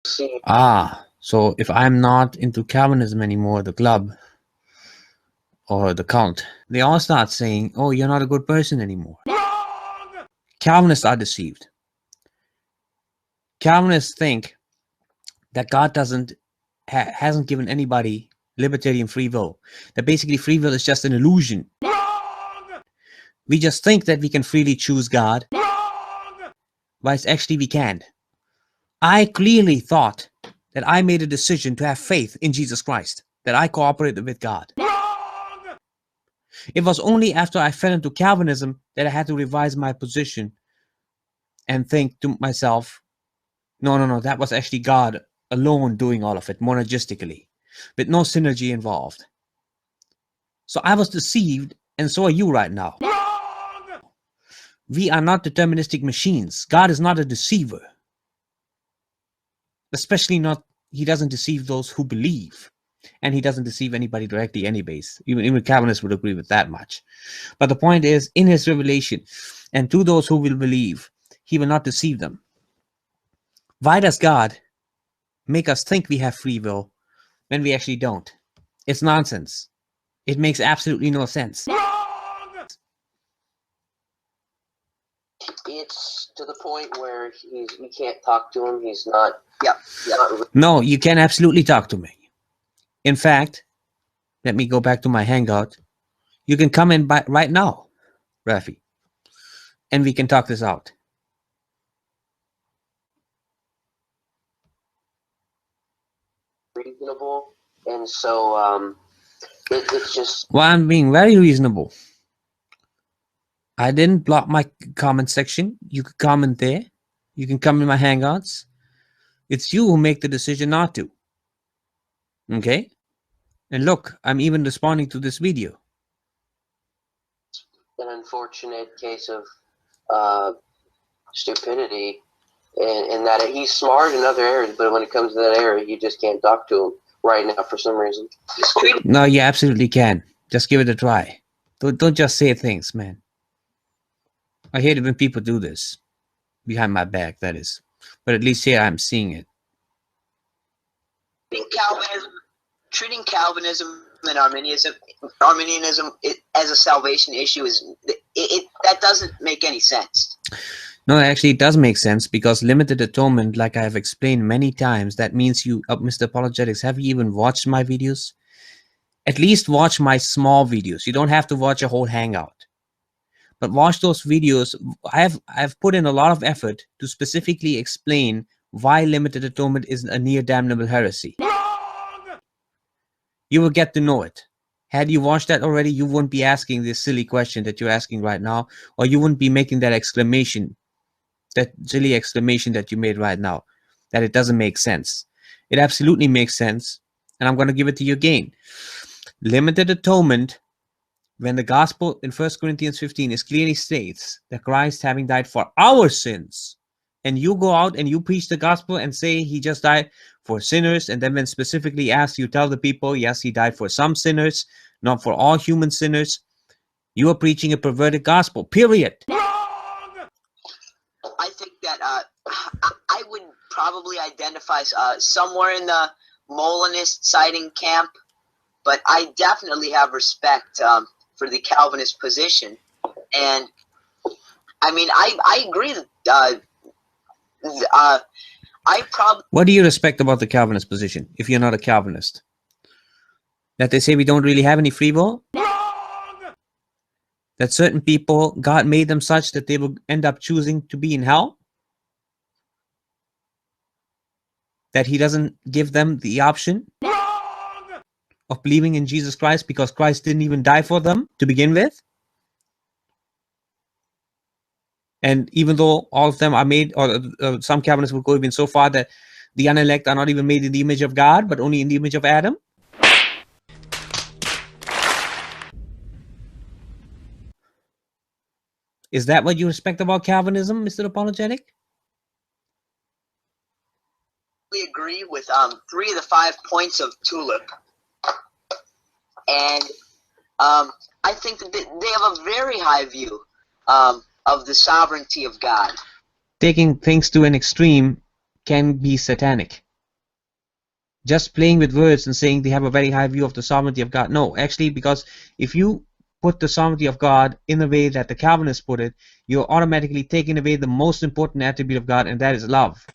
So if I'm not into Calvinism anymore, the club or the cult, they all start saying, oh, you're not a good person anymore. Calvinists are deceived. Calvinists think that God hasn't given anybody libertarian free will. That basically free will is just an illusion. We just think that we can freely choose God, but actually we can't. I clearly thought that I made a decision to have faith in Jesus Christ, that I cooperated with God. It was only after I fell into Calvinism that I had to revise my position and think to myself, no, that was actually God alone doing all of it, monergistically, with no synergy involved. So I was deceived, and so are you right now. We are not deterministic machines. God is not a deceiver. Especially not, he doesn't deceive those who believe. And he doesn't deceive anybody directly anyways. Even Calvinists would agree with that much. But the point is, in his revelation, and to those who will believe, he will not deceive them. Why does God make us think we have free will when we actually don't? It's nonsense. It makes absolutely no sense. It's to the point where we can't talk to him. He's not. No, you can absolutely talk to me. In fact, let me go back to my Hangout. You can come in right now, Rafi, and we can talk this out. Reasonable, and so it's just. Well, I'm being very reasonable. I didn't block my comment section. You could comment there. You can come in my Hangouts. It's you who make the decision not to. Okay? And look, I'm even responding to this video. An unfortunate case of stupidity, and that he's smart in other areas, but when it comes to that area, you just can't talk to him right now for some reason. No, you absolutely can. Just give it a try. Don't just say things, man. I hate it when people do this. Behind my back, that is. But at least here I'm seeing it. Treating Calvinism and Arminianism as a salvation issue that doesn't make any sense. No, actually, it does make sense, because limited atonement, like I have explained many times, that means you, Mr. Apologetics, have you even watched my videos? At least watch my small videos. You don't have to watch a whole Hangout. But watch those videos. I've put in a lot of effort to specifically explain why limited atonement is a near damnable heresy. You will get to know it. Had you watched that already, you wouldn't be asking this silly question that you're asking right now, or you wouldn't be making that exclamation, that silly exclamation that you made right now, that it doesn't make sense. It absolutely makes sense, and I'm going to give it to you again. Limited atonement, when the gospel in 1 Corinthians 15 is clearly states that Christ, having died for our sins, and you go out and you preach the gospel and say he just died for sinners, and then when specifically asked, you tell the people, yes, he died for some sinners, not for all human sinners, you are preaching a perverted gospel, period. I think that I would probably identify somewhere in the Molinist siding camp, but I definitely have respect for the Calvinist position. And I mean, I agree that what do you respect about the Calvinist position, if you're not a Calvinist? That they say we don't really have any free will? That certain people, God made them such that they will end up choosing to be in hell? That he doesn't give them the option of believing in Jesus Christ because Christ didn't even die for them to begin with? And even though all of them are made, or some Calvinists will go even so far that the unelect are not even made in the image of God, but only in the image of Adam? Is that what you respect about Calvinism, Mr. Apologetic? We agree with 3 of the 5 points of Tulip. And I think that they have a very high view of the sovereignty of God. Taking things to an extreme can be satanic. just playing with words and saying they have a very high view of the sovereignty of God. No, actually, because if you put the sovereignty of God in the way that the Calvinists put it, you're automatically taking away the most important attribute of God, and that is love.